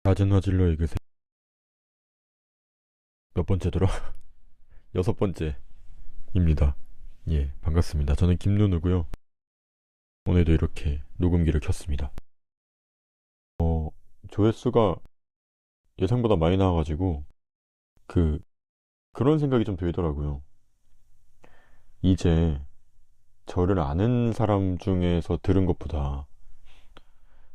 낮은 화질로 읽으세요. 몇 번째더라? 여섯 번째입니다. 예, 반갑습니다. 저는 김누누고요. 오늘도 이렇게 녹음기를 켰습니다. 어, 조회수가 예상보다 많이 나와가지고 그 그런 생각이 좀 들더라고요. 이제 저를 아는 사람 중에서 들은 것보다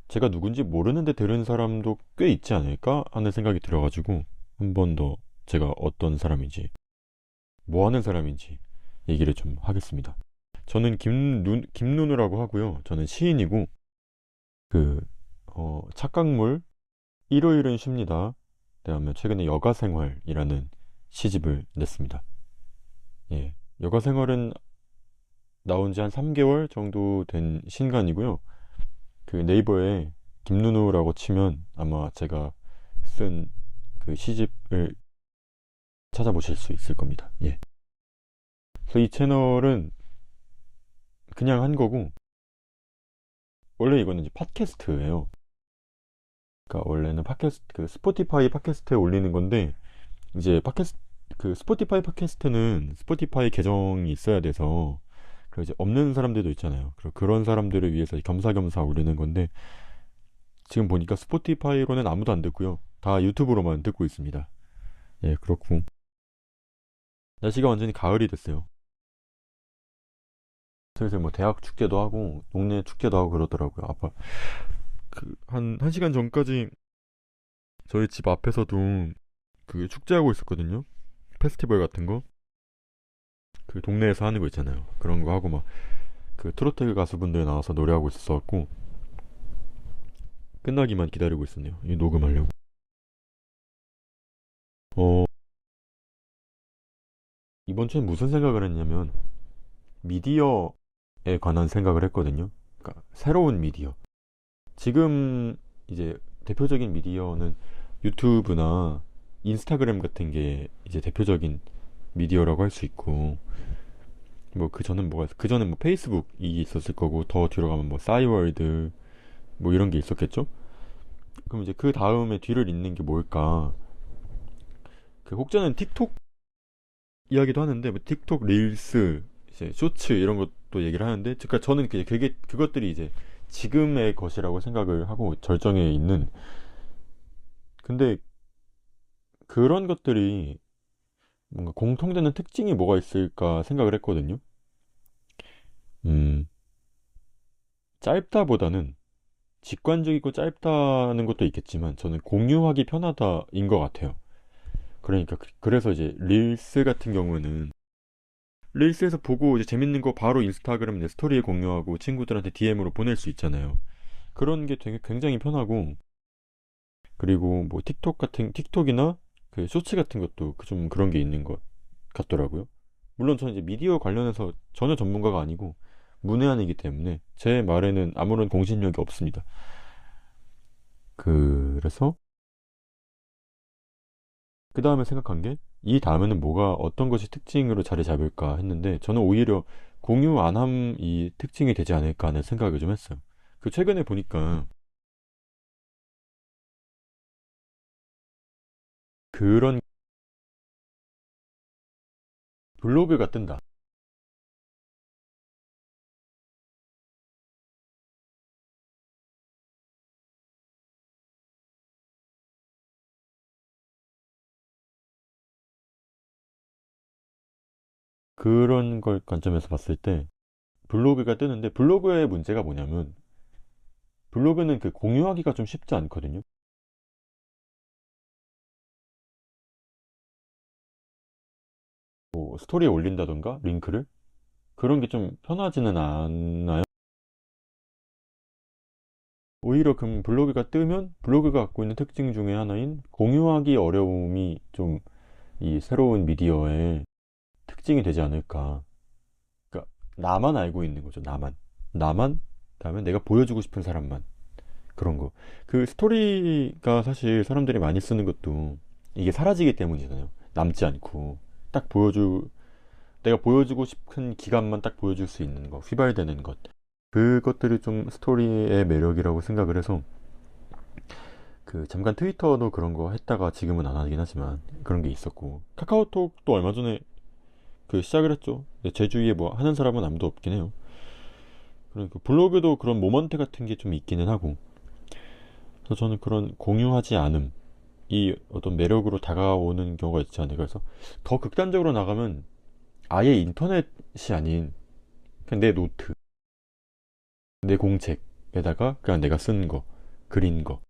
제가 누군지 모르는데 들은 사람도 꽤 있지 않을까 하는 생각이 들어가지고 한 번 더 제가 어떤 사람인지 뭐 하는 사람인지 얘기를 좀 하겠습니다. 저는 김누누라고 하고요. 저는 시인이고 그 착각물 일요일은 쉽니다. 그다음에 최근에 여가생활이라는 시집을 냈습니다. 예, 여가생활은 나온 지 한 3개월 정도 된 신간이고요. 그 네이버에 김누누라고 치면 아마 제가 쓴 그 시집을 찾아보실 수 있을 겁니다. 예. 그래서 이 채널은 그냥 한 거고 원래 이거는 이제 팟캐스트예요. 그러니까 원래는 팟캐스트 그 스포티파이 팟캐스트에 올리는 건데 이제 팟캐스트 그 스포티파이 팟캐스트는 스포티파이 계정이 있어야 돼서 그 이제 없는 사람들도 있잖아요. 그런 사람들을 위해서 겸사겸사 올리는 건데 지금 보니까 스포티파이로는 아무도 안 듣고요. 다 유튜브로만 듣고 있습니다. 예, 그렇고 날씨가 완전히 가을이 됐어요. 슬슬 뭐 대학 축제도 하고 동네 축제도 하고 그러더라고요. 아빠 한 시간 전까지 저희 집 앞에서도 그 축제하고 있었거든요. 페스티벌 같은 거. 그 동네에서 하는 거 있잖아요. 그런 거 하고 막 그 트로트 가수분들 나와서 노래하고 있었고 끝나기만 기다리고 있었네요. 이 녹음하려고. 어, 이번 주에 무슨 생각을 했냐면 미디어에 관한 생각을 했거든요. 그러니까 새로운 미디어. 지금 이제 대표적인 미디어는 유튜브나 인스타그램 같은 게 이제 대표적인 미디어라고 할 수 있고 뭐 그 전은 뭐가 그 전에 뭐 페이스북이 있었을 거고 더 뒤로 가면 뭐 싸이월드 뭐 이런 게 있었겠죠? 그럼 이제 그 다음에 뒤를 잇는 게 뭘까? 그 혹자는 틱톡 이야기도 하는데 뭐 틱톡 릴스 이제 쇼츠 이런 것도 얘기를 하는데 그러니까 저는 그게 그것들이 이제 지금의 것이라고 생각을 하고 절정에 있는 근데 그런 것들이 뭔가 공통되는 특징이 뭐가 있을까 생각을 했거든요. 음, 짧다보다는 직관적이고 짧다는 것도 있겠지만 저는 공유하기 편하다인 것 같아요. 그러니까 그래서 이제 릴스 같은 경우는 릴스에서 보고 이제 재밌는 거 바로 인스타그램 내 스토리에 공유하고 친구들한테 DM으로 보낼 수 있잖아요. 그런 게 되게 굉장히 편하고 그리고 뭐 틱톡이나 그 쇼츠 같은 것도 좀 그런 게 있는 것 같더라고요. 물론 저는 이제 미디어 관련해서 전혀 전문가가 아니고 문외한이기 때문에 제 말에는 아무런 공신력이 없습니다. 그래서 그 다음에 생각한 게 이 다음에는 뭐가 어떤 것이 특징으로 자리 잡을까 했는데 저는 오히려 공유 안함이 특징이 되지 않을까 하는 생각을 좀 했어요. 그 최근에 보니까 그런 블로그가 뜬다. 그런 걸 관점에서 봤을 때 블로그가 뜨는데 블로그의 문제가 뭐냐면 블로그는 그 공유하기가 좀 쉽지 않거든요. 뭐 스토리에 올린다던가 링크를 그런 게 좀 편하지는 않아요. 오히려 그 블로그가 뜨면 블로그가 갖고 있는 특징 중에 하나인 공유하기 어려움이 좀 이 새로운 미디어의 특징이 되지 않을까. 그러니까 나만 알고 있는 거죠. 나만 그다음에 내가 보여주고 싶은 사람만 그런 거. 그 스토리가 사실 사람들이 많이 쓰는 것도 이게 사라지기 때문이잖아요. 남지 않고 딱 내가 보여주고 싶은 기간만 딱 보여줄 수 있는 거, 휘발되는 것. 그것들이 좀 스토리의 매력이라고 생각을 해서 그 잠깐 트위터도 그런 거 했다가 지금은 안 하긴 하지만 그런 게 있었고, 카카오톡도 얼마 전에 그 시작을 했죠. 근데 제 주위에 뭐 하는 사람은 아무도 없긴 해요. 그러니까 블로그도 그런 모먼트 같은 게 좀 있기는 하고, 그래서 저는 그런 공유하지 않음, 이 어떤 매력으로 다가오는 경우가 있지 않을까. 그래서 더 극단적으로 나가면 아예 인터넷이 아닌 그냥 내 노트, 내 공책에다가 그냥 내가 쓴 거, 그린 거,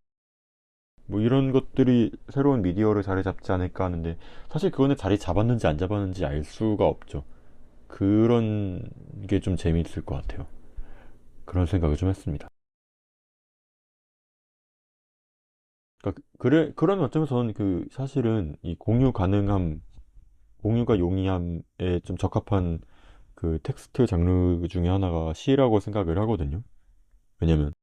뭐 이런 것들이 새로운 미디어를 자리 잡지 않을까 하는데, 사실 그거는 자리 잡았는지 안 잡았는지 알 수가 없죠. 그런 게 좀 재미있을 것 같아요. 그런 생각을 좀 했습니다. 그러니까 그래, 그런 관점에서는 그 사실은 이 공유 가능함, 공유가 용이함에 좀 적합한 그 텍스트 장르 중에 하나가 시라고 생각을 하거든요. 왜냐면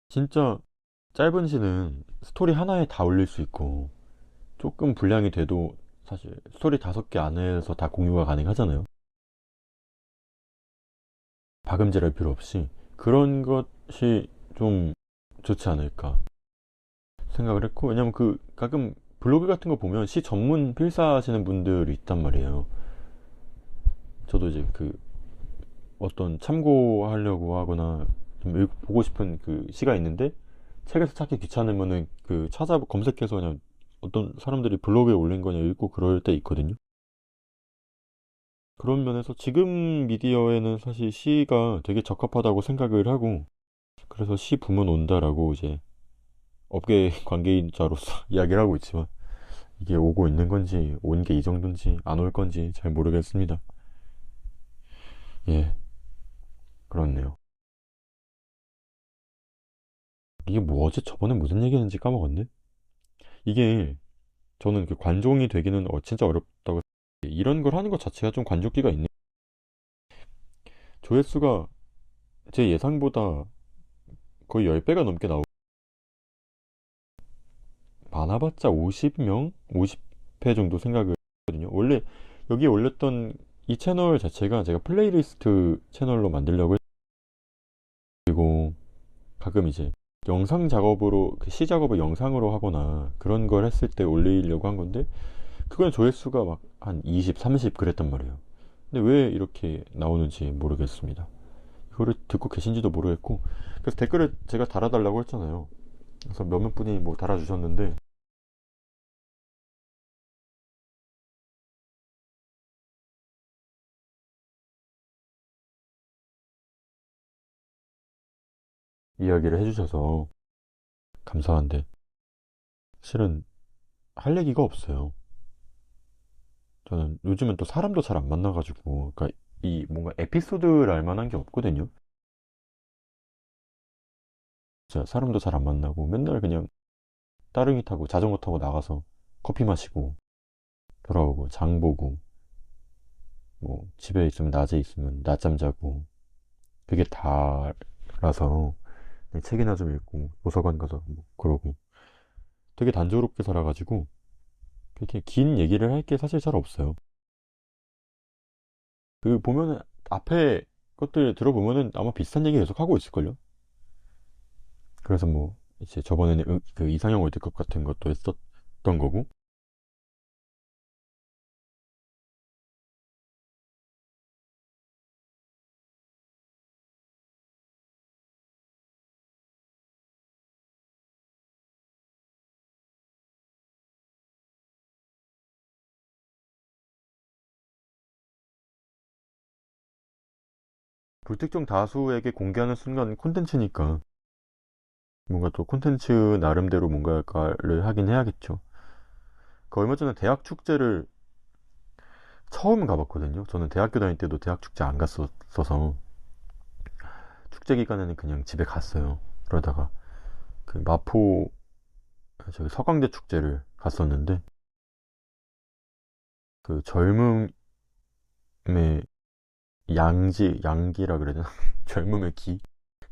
진짜 짧은 시는 스토리 하나에 다 올릴 수 있고, 조금 분량이 돼도 사실 스토리 5개 안에서 다 공유가 가능하잖아요. 박음질할 필요 없이. 그런 것이 좀 좋지 않을까 생각을 했고, 왜냐면 그 가끔 블로그 같은 거 보면 시 전문 필사하시는 분들이 있단 말이에요. 저도 이제 그 어떤 참고하려고 하거나 좀 보고 싶은 그 시가 있는데, 책에서 찾기 귀찮으면은 그 찾아 검색해서 그냥 어떤 사람들이 블로그에 올린 거냐 읽고 그럴 때 있거든요. 그런 면에서 지금 미디어에는 사실 시가 되게 적합하다고 생각을 하고, 그래서 시 부문 온다라고 이제 업계 관계인자로서 이야기를 하고 있지만, 이게 오고 있는 건지 온 게 이 정도인지 안 올 건지 잘 모르겠습니다. 예, 그렇네요. 이게 뭐 어제 저번에 무슨 얘기했는지 까먹었네. 이게 저는 그 관종이 되기는 진짜 어렵다고. 이런 걸 하는 것 자체가 좀 관종기가 있네. 조회수가 제 예상보다 거의 10배가 넘게 나오고, 많아봤자 50명? 50회 정도 생각을 했거든요. 원래 여기에 올렸던 이 채널 자체가 제가 플레이리스트 채널로 만들려고 했고, 가끔 이제 영상 작업으로 그 시 작업을 영상으로 하거나 그런 걸 했을 때 올리려고 한 건데, 그건 조회수가 막 한 20, 30 그랬단 말이에요. 근데 왜 이렇게 나오는지 모르겠습니다. 이거를 듣고 계신지도 모르겠고, 그래서 댓글을 제가 달아달라고 했잖아요. 그래서 몇몇 분이 뭐 달아주셨는데, 이야기를 해주셔서 감사한데, 실은 할 얘기가 없어요. 저는 요즘은 또 사람도 잘 안 만나가지고, 그러니까 이 뭔가 에피소드를 알 만한 게 없거든요. 진짜 사람도 잘 안 만나고 맨날 그냥 따릉이 타고 자전거 타고 나가서 커피 마시고 돌아오고 장 보고, 뭐 집에 있으면 낮에 있으면 낮잠 자고, 그게 다라서 그냥 책이나 좀 읽고 도서관 가서 뭐 그러고 되게 단조롭게 살아가지고, 그렇게 긴 얘기를 할 게 사실 잘 없어요. 그 보면은 앞에 것들 들어보면은 아마 비슷한 얘기 계속 하고 있을걸요. 그래서 뭐 이제 저번에는 그 이상형 월드컵 같은 것도 했었던 거고, 불특정 다수에게 공개하는 순간 콘텐츠니까 뭔가 또 콘텐츠 나름대로 뭔가를 하긴 해야겠죠. 그 얼마 전에 대학 축제를 처음 가봤거든요. 저는 대학교 다닐 때도 대학 축제 안 갔었어서 축제 기간에는 그냥 집에 갔어요. 그러다가 그 마포 저기 서강대 축제를 갔었는데, 그 젊음의 양기라 그래야 되나? 젊음의 기?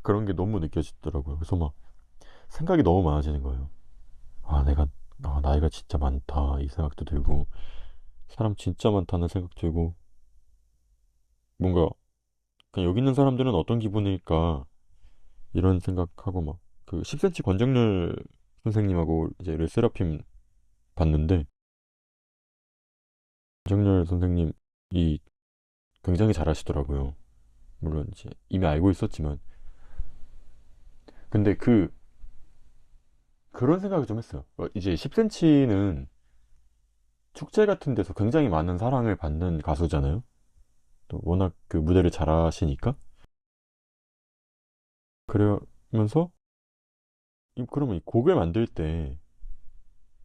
그런 게 너무 느껴지더라고요. 그래서 막 생각이 너무 많아지는 거예요. 아, 내가, 나이가 진짜 많다. 이 생각도 들고, 사람 진짜 많다는 생각 들고, 뭔가 그냥 여기 있는 사람들은 어떤 기분일까 이런 생각하고 막 그 10cm 권정열 선생님하고 이제 르세라핌 봤는데 권정열 선생님이 굉장히 잘하시더라고요. 물론 이제 이미 알고 있었지만 근데 그런 생각을 좀 했어요. 이제 10cm는 축제 같은 데서 굉장히 많은 사랑을 받는 가수잖아요. 또 워낙 그 무대를 잘하시니까 그러면서 그러면 이 곡을 만들 때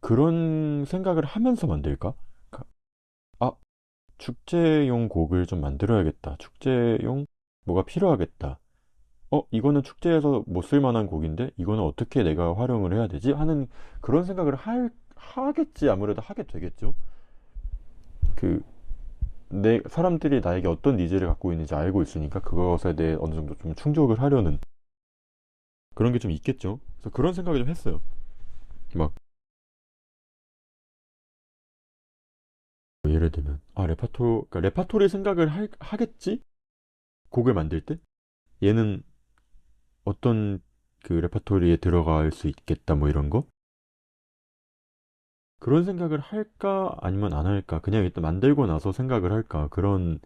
그런 생각을 하면서 만들까? 그러니까 아 축제용 곡을 좀 만들어야겠다. 축제용 뭐가 필요하겠다. 이거는 축제에서 못 쓸 만한 곡인데 이거는 어떻게 내가 활용을 해야 되지? 하는 그런 생각을 하겠지. 아무래도 하게 되겠죠. 그 내 사람들이 나에게 어떤 니즈를 갖고 있는지 알고 있으니까 그것에 대해 어느 정도 좀 충족을 하려는 그런 게 좀 있겠죠. 그래서 그런 생각을 좀 했어요. 막 예를 들면 그러니까 레파토리 생각을 하겠지? 곡을 만들 때 얘는 어떤 그 레파토리에 들어갈 수 있겠다 뭐 이런 거 그런 생각을 할까 아니면 안 할까 그냥 일단 만들고 나서 생각을 할까 그런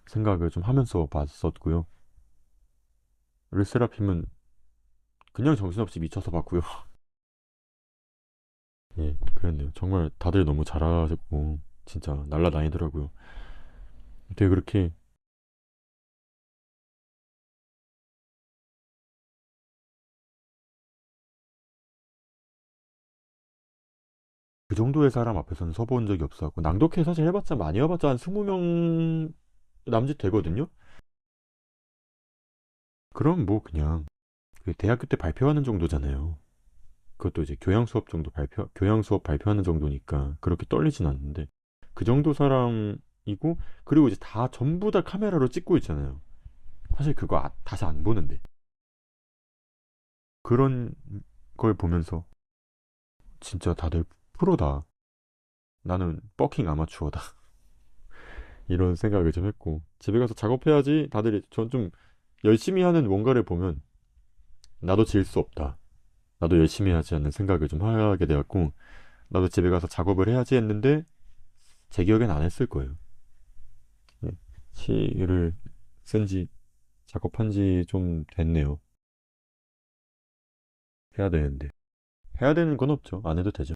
생각을 좀 하면서 봤었고요. 르세라핌은 그냥 정신없이 미쳐서 봤고요. 예, 그랬네요. 정말 다들 너무 잘하셨고 진짜 날라다니더라고요. 되게 그렇게 그 정도의 사람 앞에서는 서본 적이 없었고 낭독회 사실 해봤자 많이 해봤자 한 20명 남짓 되거든요. 그럼 뭐 그냥 그 대학교 때 발표하는 정도잖아요. 그것도 이제 교양 수업 발표하는 정도니까 그렇게 떨리진 않는데 그 정도 사람이고 그리고 이제 다 전부 다 카메라로 찍고 있잖아요. 사실 그거 다시 안 보는데 그런 걸 보면서 진짜 다들 프로다. 나는 버킹 아마추어다. 이런 생각을 좀 했고 집에 가서 작업해야지 다들 전 좀 열심히 하는 뭔가를 보면 나도 질 수 없다. 나도 열심히 해야지 하는 생각을 좀 하게 되었고 나도 집에 가서 작업을 해야지 했는데 제 기억엔 안 했을 거예요. 예. 시를 쓴 지 작업한 지 좀 됐네요. 해야 되는데 해야 되는 건 없죠. 안 해도 되죠.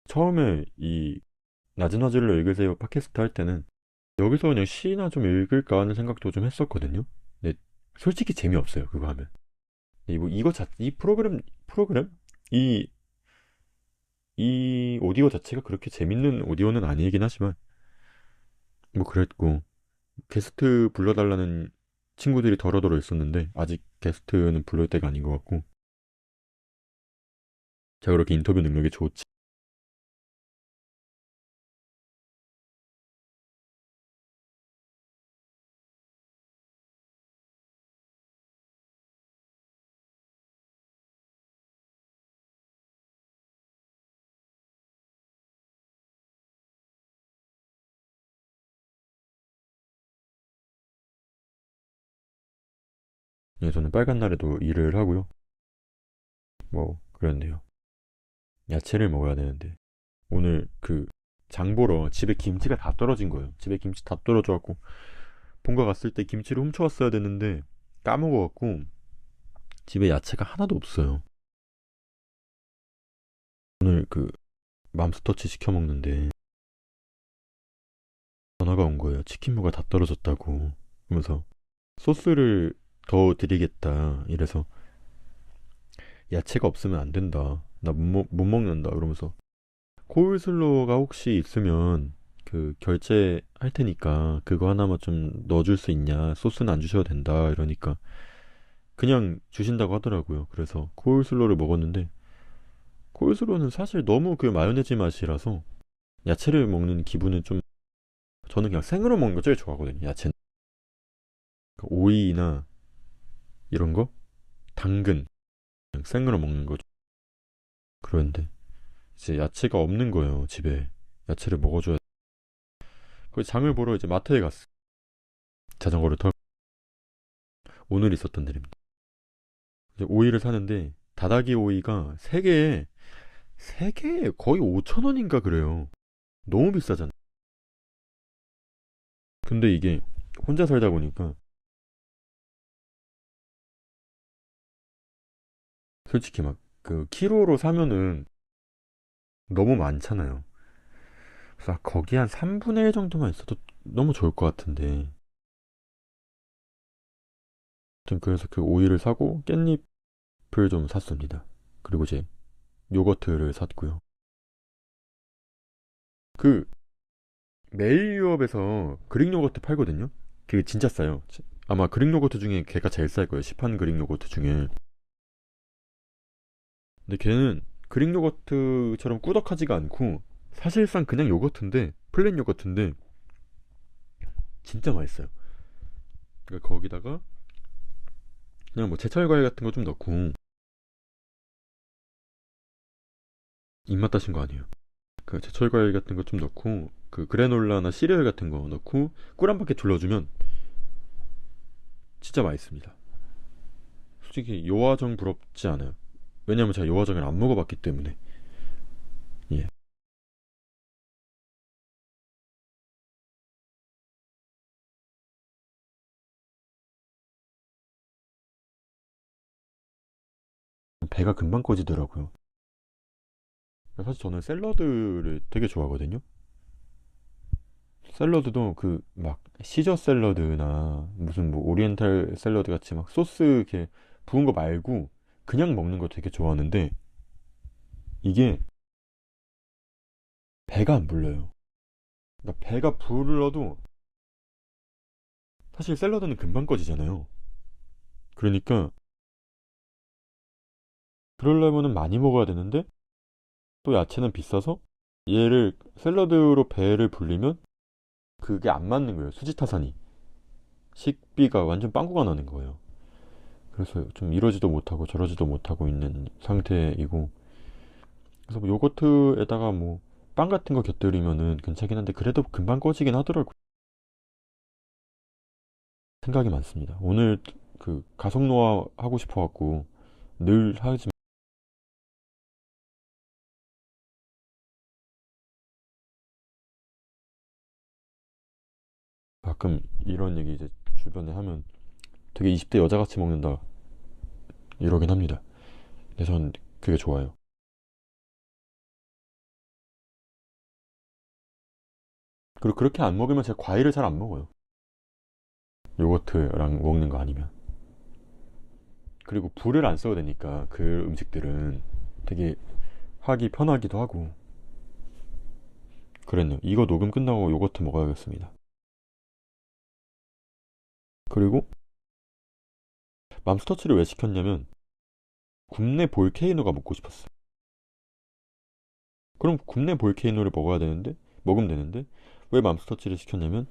처음에 이 낮은 화질로 읽으세요 팟캐스트 할 때는 여기서 그냥 시나 좀 읽을까 하는 생각도 좀 했었거든요. 근데 솔직히 재미없어요 그거 하면. 이 프로그램 이 이 오디오 자체가 그렇게 재밌는 오디오는 아니긴 하지만 뭐 그랬고 게스트 불러달라는 친구들이 더러더러 있었는데 아직 게스트는 불러올 때가 아닌 것 같고 제가 그렇게 인터뷰 능력이 좋지 예, 저는 빨간 날에도 일을 하고요. 뭐 그랬네요. 야채를 먹어야 되는데 오늘 그 장 보러 집에 김치가 다 떨어진 거예요. 집에 김치 다 떨어져갖고 본가 갔을 때 김치를 훔쳐왔어야 되는데 까먹어갖고 집에 야채가 하나도 없어요. 오늘 그 맘스터치 시켜 먹는데 전화가 온 거예요. 치킨무가 다 떨어졌다고. 그러면서 소스를 더 드리겠다. 이래서 야채가 없으면 안 된다. 나 못 먹는다. 그러면서 코울슬로가 혹시 있으면 그 결제할 테니까 그거 하나만 좀 넣어줄 수 있냐. 소스는 안 주셔도 된다. 이러니까 그냥 주신다고 하더라고요. 그래서 코울슬로를 먹었는데 코울슬로는 사실 너무 그 마요네즈 맛이라서 야채를 먹는 기분은 좀 저는 그냥 생으로 먹는 거 제일 좋아하거든요. 야채는. 오이나 이런 거, 당근 그냥 생으로 먹는 거죠. 그런데 이제 야채가 없는 거예요, 집에. 야채를 먹어줘야. 그 장을 보러 이제 마트에 갔어. 자전거를 털고. 오늘 있었던 일입니다. 이제 오이를 사는데 다다기 오이가 세개에 거의 5천 원인가 그래요. 너무 비싸잖아. 근데 이게 혼자 살다 보니까 솔직히 막 그 키로로 사면은 너무 많잖아요. 그래서 거기 한 3분의 1 정도만 있어도 너무 좋을 것 같은데. 아무튼 그래서 그 오이를 사고 깻잎을 좀 샀습니다. 그리고 이제 요거트를 샀고요. 그 메일 유업에서 그릭 요거트 팔거든요. 그게 진짜 싸요. 아마 그릭 요거트 중에 걔가 제일 쌀 거예요. 시판 그릭 요거트 중에. 근데 걔는 그릭 요거트처럼 꾸덕하지가 않고 사실상 그냥 요거트인데 플레인 요거트인데 진짜 맛있어요. 그러니까 거기다가 그냥 뭐 제철 과일 같은 거 좀 넣고. 입맛 따신 거 아니에요. 그 제철 과일 같은 거 좀 넣고 그 그래놀라나 시리얼 같은 거 넣고 꿀 한 바퀴 둘러주면 진짜 맛있습니다. 솔직히 요화정 부럽지 않아요. 왜냐면 제가 요화정을 안 먹어봤기 때문에. 예. 배가 금방 꺼지더라고요. 사실 저는 샐러드를 되게 좋아하거든요. 샐러드도 그 막 시저 샐러드나 무슨 뭐 오리엔탈 샐러드 같이 막 소스 이렇게 부은 거 말고 그냥 먹는 거 되게 좋아하는데 이게 배가 안 불러요. 그러니까 배가 불러도 사실 샐러드는 금방 꺼지잖아요. 그러니까 그러려면은 많이 먹어야 되는데 또 야채는 비싸서 얘를 샐러드로 배를 불리면 그게 안 맞는 거예요. 수지타산이 식비가 완전 빵꾸가 나는 거예요. 그래서 좀 이러지도 못하고 저러지도 못하고 있는 상태이고. 그래서 뭐 요거트에다가 뭐 빵 같은 거 곁들이면은 괜찮긴 한데 그래도 금방 꺼지긴 하더라고요. 생각이 많습니다. 오늘 그 가속 노화 하고 싶어 갖고 늘 하지만 가끔 이런 얘기 이제 주변에 하면 되게 20대 여자같이 먹는다 이러긴 합니다. 근데 전 그게 좋아요. 그리고 그렇게 안 먹으면 제가 과일을 잘 안 먹어요. 요거트랑 먹는 거 아니면. 그리고 불을 안 써도 되니까 그 음식들은 되게 하기 편하기도 하고. 그랬네요. 이거 녹음 끝나고 요거트 먹어야겠습니다. 그리고 맘스터치를 왜 시켰냐면 굽네 볼케이노가 먹고 싶었어요. 그럼 굽네 볼케이노를 먹으면 되는데 왜 맘스터치를 시켰냐면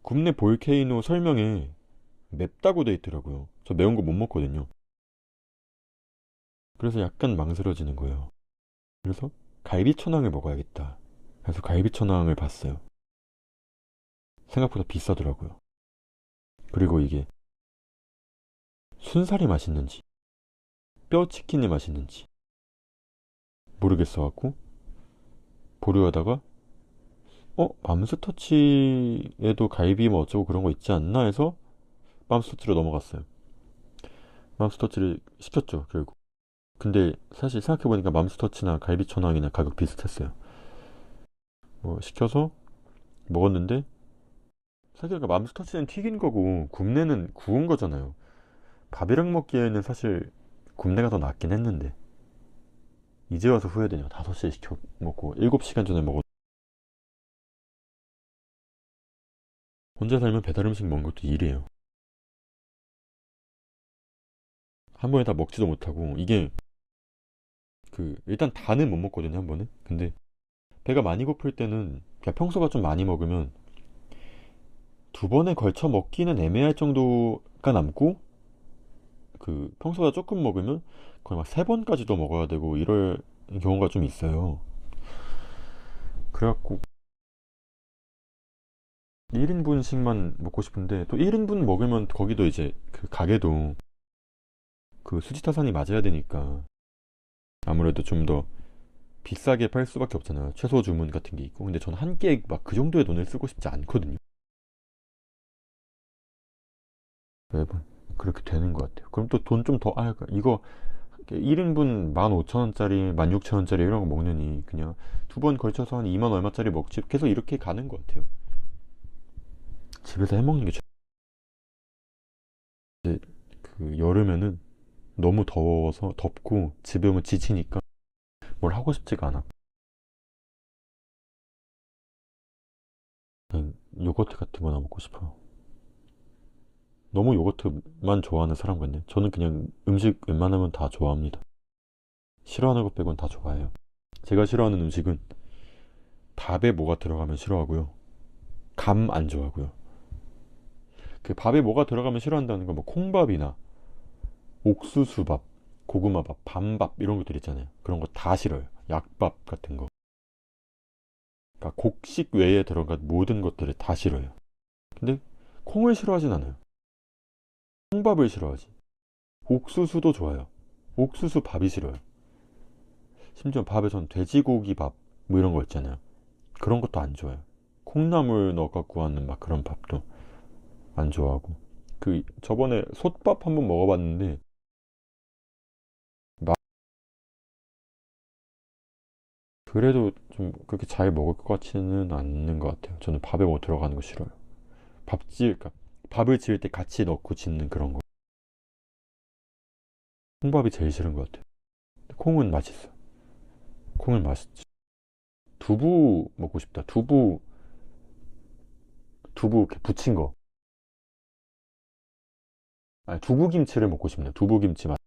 굽네 볼케이노 설명에 맵다고 돼 있더라고요. 저 매운 거 못 먹거든요. 그래서 약간 망설여지는 거예요. 그래서 갈비천왕을 먹어야겠다. 그래서 갈비천왕을 봤어요. 생각보다 비싸더라고요. 그리고 이게 순살이 맛있는지 뼈 치킨이 맛있는지 모르겠어갖고 보류하다가 맘스터치에도 갈비 뭐 어쩌고 그런 거 있지 않나 해서 맘스터치로 넘어갔어요. 맘스터치를 시켰죠 결국. 근데 사실 생각해보니까 맘스터치나 갈비천왕이나 가격 비슷했어요. 뭐 시켜서 먹었는데 사실 그러니까 맘스터치는 튀긴 거고 굽내는 구운 거잖아요. 밥이랑 먹기에는 사실 굽내가 더 낫긴 했는데 이제 와서 후회되네요. 5시에 시켜 먹고 7시간 전에 먹었. 혼자 살면 배달 음식 먹는 것도 일이에요. 한 번에 다 먹지도 못하고 이게 그 일단 다는 못 먹거든요 한 번에. 근데 배가 많이 고플 때는 그냥 평소가 좀 많이 먹으면 두 번에 걸쳐 먹기는 애매할 정도가 남고, 그 평소보다 조금 먹으면 거의 막 세 번까지도 먹어야 되고 이럴 경우가 좀 있어요. 그래갖고 1인분씩만 먹고 싶은데, 또 1인분 먹으면 거기도 이제 그 가게도 그 수지타산이 맞아야 되니까 아무래도 좀 더 비싸게 팔 수밖에 없잖아요. 최소 주문 같은 게 있고. 근데 저는 한 끼에 막 그 정도의 돈을 쓰고 싶지 않거든요. 매번 그렇게 되는 것 같아요. 그럼 또 돈 좀 더, 이거 1인분 15,000원짜리, 16,000원짜리 이런 거 먹느니 그냥 두 번 걸쳐서 한 2만 얼마짜리 먹지. 계속 이렇게 가는 것 같아요. 집에서 해먹는 게 이제 그 여름에는 너무 더워서, 덥고 집에 오면 지치니까 뭘 하고 싶지가 않아. 그냥 요거트 같은 거나 먹고 싶어요. 너무 요거트만 좋아하는 사람 같네. 저는 그냥 음식 웬만하면 다 좋아합니다. 싫어하는 것 빼곤 다 좋아해요. 제가 싫어하는 음식은 밥에 뭐가 들어가면 싫어하고요. 감 안 좋아하고요. 그 밥에 뭐가 들어가면 싫어한다는 건 뭐 콩밥이나 옥수수밥, 고구마밥, 밤밥 이런 것들 있잖아요. 그런 거 다 싫어요. 약밥 같은 거. 그러니까 곡식 외에 들어간 모든 것들을 다 싫어요. 근데 콩을 싫어하진 않아요. 콩밥을 싫어하지. 옥수수도 좋아요. 옥수수 밥이 싫어요. 심지어 밥에 전 돼지고기 밥 뭐 이런 거 있잖아요. 그런 것도 안 좋아요. 콩나물 넣어갖고 하는 막 그런 밥도 안 좋아하고. 그 저번에 솥밥 한번 먹어봤는데 막 그래도 좀 그렇게 잘 먹을 것 같지는 않는 것 같아요. 저는 밥에 뭐 들어가는 거 싫어요. 그러니까 밥을 지을 때 같이 넣고 짓는 그런 거. 콩밥이 제일 싫은 것 같아요. 콩은 맛있어. 콩은 맛있지. 두부 먹고 싶다. 두부 이렇게 부친 거. 아니, 두부김치를 먹고 싶네요. 두부김치 맛.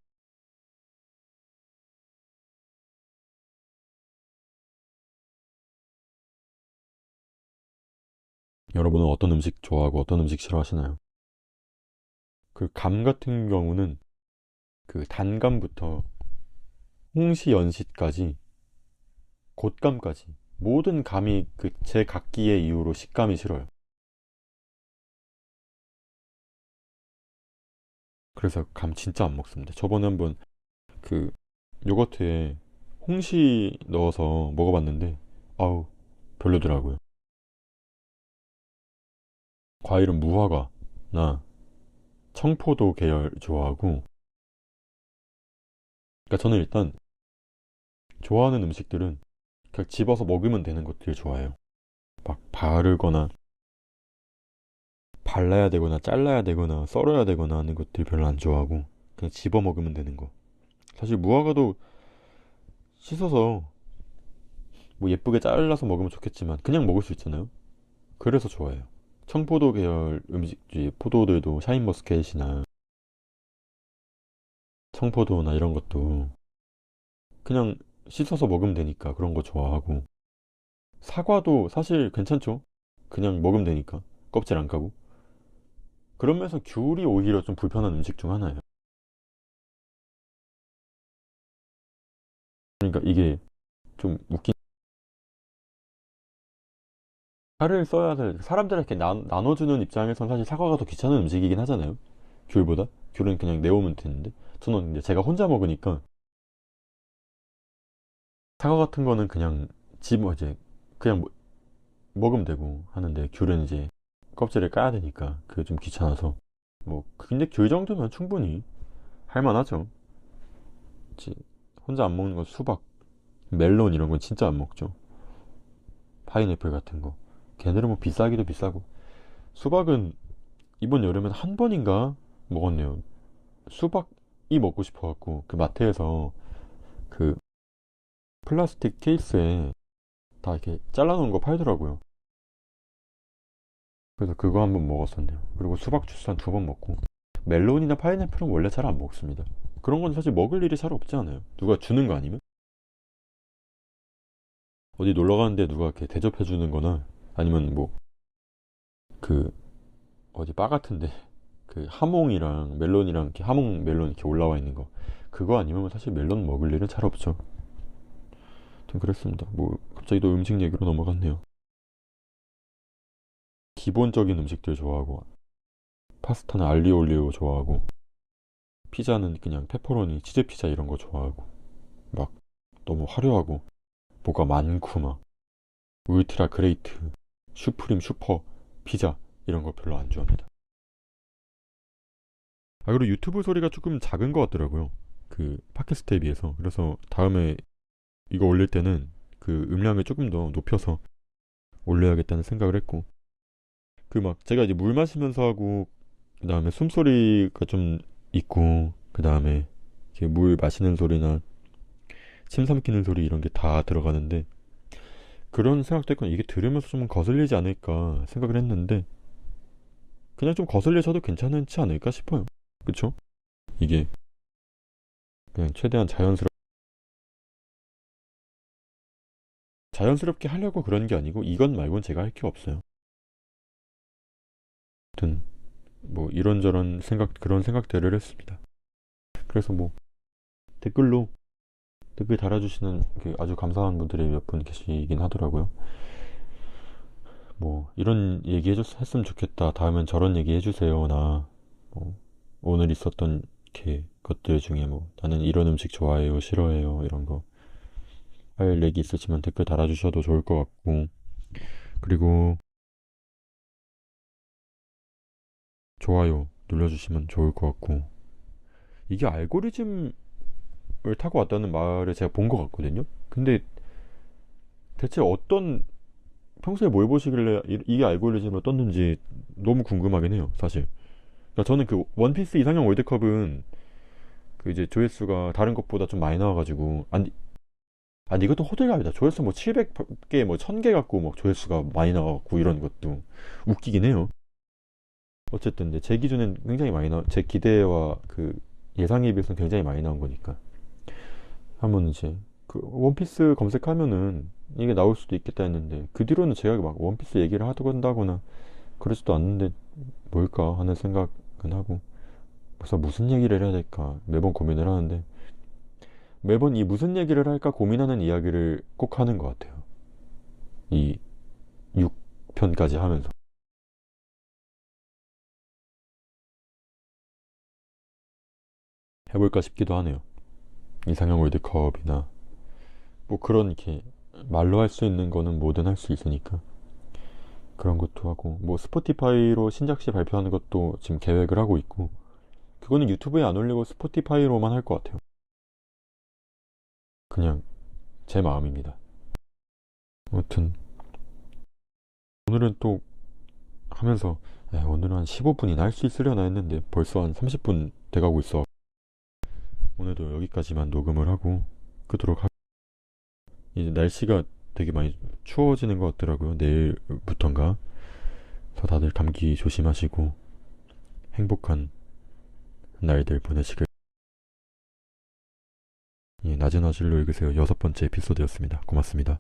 여러분은 어떤 음식 좋아하고 어떤 음식 싫어하시나요? 그 감 같은 경우는 그 단감부터 홍시 연시까지 곶감까지 모든 감이 그 제 각기의 이유로 식감이 싫어요. 그래서 감 진짜 안 먹습니다. 저번에 한번 그 요거트에 홍시 넣어서 먹어봤는데 아우 별로더라고요. 과일은 무화과나 청포도 계열 좋아하고, 그러니까 저는 일단 좋아하는 음식들은 그냥 집어서 먹으면 되는 것들 좋아해요. 막 바르거나 발라야 되거나 잘라야 되거나 썰어야 되거나 하는 것들 별로 안 좋아하고 그냥 집어 먹으면 되는 거. 사실 무화과도 씻어서 뭐 예쁘게 잘라서 먹으면 좋겠지만 그냥 먹을 수 있잖아요. 그래서 좋아해요. 청포도 계열 음식주의 포도들도 샤인머스켓이나 청포도나 이런 것도 그냥 씻어서 먹으면 되니까 그런 거 좋아하고, 사과도 사실 괜찮죠. 그냥 먹으면 되니까 껍질 안 까고. 그러면서 귤이 오히려 좀 불편한 음식 중 하나예요. 그러니까 이게 좀 웃긴. 살을 써야 될 사람들에게 나눠주는 입장에선 사실 사과가 더 귀찮은 음식이긴 하잖아요. 귤보다. 귤은 그냥 내오면 되는데 저는 이제 제가 혼자 먹으니까 사과 같은 거는 그냥 이제 그냥 먹으면 되고 하는데, 귤은 이제 껍질을 까야 되니까 그게 좀 귀찮아서. 뭐 근데 귤 정도면 충분히 할만하죠. 혼자 안 먹는 건 수박, 멜론 이런 건 진짜 안 먹죠. 파인애플 같은 거. 걔네들은 뭐 비싸기도 비싸고. 수박은 이번 여름엔 한 번인가 먹었네요. 수박이 먹고 싶어갖고 그 마트에서 그 플라스틱 케이스에 다 이렇게 잘라놓은 거 팔더라고요. 그래서 그거 한번 먹었었네요. 그리고 수박 주스 한 두 번 먹고. 멜론이나 파인애플은 원래 잘 안 먹습니다. 그런 건 사실 먹을 일이 잘 없지 않아요? 누가 주는 거 아니면? 어디 놀러 가는데 누가 이렇게 대접해 주는 거나 아니면 뭐 그 어디 바 같은데 그 하몽이랑 멜론이랑 이렇게 하몽 멜론 이렇게 올라와 있는 거, 그거 아니면 사실 멜론 먹을 일은 잘 없죠. 좀 그랬습니다. 뭐 갑자기 또 음식 얘기로 넘어갔네요. 기본적인 음식들 좋아하고, 파스타는 알리오 올리오 좋아하고, 피자는 그냥 페퍼로니 치즈 피자 이런 거 좋아하고, 막 너무 화려하고 뭐가 많고 막 울트라 그레이트 슈프림 슈퍼 피자 이런 거 별로 안 좋아합니다. 아, 그리고 유튜브 소리가 조금 작은 것 같더라고요, 그 팟캐스트에 비해서. 그래서 다음에 이거 올릴 때는 그 음량을 조금 더 높여서 올려야겠다는 생각을 했고, 그 막 제가 이제 물 마시면서 하고, 그 다음에 숨소리가 좀 있고, 그 다음에 물 마시는 소리나 침 삼키는 소리 이런 게 다 들어가는데, 그런 생각도 했거든요. 이게 들으면서 좀 거슬리지 않을까 생각을 했는데, 그냥 좀 거슬려서도 괜찮지 않을까 싶어요. 그쵸? 이게 그냥 최대한 자연스럽게 하려고 그런 게 아니고, 이것 말고는 제가 할 게 없어요. 아무튼 뭐 이런저런 생각, 그런 생각들을 했습니다. 그래서 뭐 댓글로 댓글 달아주시는 그 아주 감사한 분들이 몇 분 계시긴 하더라고요. 뭐 이런 얘기 했으면 좋겠다, 다음엔 저런 얘기 해주세요, 나 뭐 오늘 있었던 이렇게 것들 중에 뭐 나는 이런 음식 좋아해요, 싫어해요, 이런 거 할 얘기 있으시면 댓글 달아주셔도 좋을 것 같고, 그리고 좋아요 눌러주시면 좋을 것 같고, 이게 알고리즘을 타고 왔다는 말을 제가 본 것 같거든요. 근데 대체 어떤, 평소에 뭘 보시길래 이게 알고리즘으로 떴는지 너무 궁금하긴 해요, 사실. 그러니까 저는 그 원피스 이상형 월드컵은 그 이제 조회수가 다른 것보다 좀 많이 나와가지고, 아니 이것도 호들갑이다. 조회수 뭐 700개 뭐 1000개 갖고 막 조회수가 많이 나와갖고 이런 것도 웃기긴 해요. 어쨌든 이제 제 기준엔 굉장히 많이 제 기대와 그 예상에 비해서는 굉장히 많이 나온 거니까 한번 이제 그 원피스 검색하면은 이게 나올 수도 있겠다 했는데, 그 뒤로는 제가 막 원피스 얘기를 한다거나 그러지도 않는데 뭘까 하는 생각은 하고, 그래서 무슨 얘기를 해야 될까 매번 고민을 하는데, 매번 이 무슨 얘기를 할까 고민하는 이야기를 꼭 하는 것 같아요, 이 6편까지 하면서. 해볼까 싶기도 하네요. 이상형 월드컵이나 뭐 그런, 이렇게 말로 할 수 있는 거는 뭐든 할 수 있으니까 그런 것도 하고, 뭐 스포티파이로 신작시 발표하는 것도 지금 계획을 하고 있고, 그거는 유튜브에 안 올리고 스포티파이로만 할 것 같아요. 그냥 제 마음입니다. 아무튼 오늘은 또 하면서 오늘은 한 15분이나 할 수 있으려나 했는데 벌써 한 30분 돼가고 있어. 오늘도 여기까지만 녹음을 하고 끄도록 이제 날씨가 되게 많이 추워지는 것 같더라고요, 내일부턴가. 그래서 다들 감기 조심하시고 행복한 날들 보내시길. 예, 낮은 화질로 읽으세요 6번째 에피소드였습니다. 고맙습니다.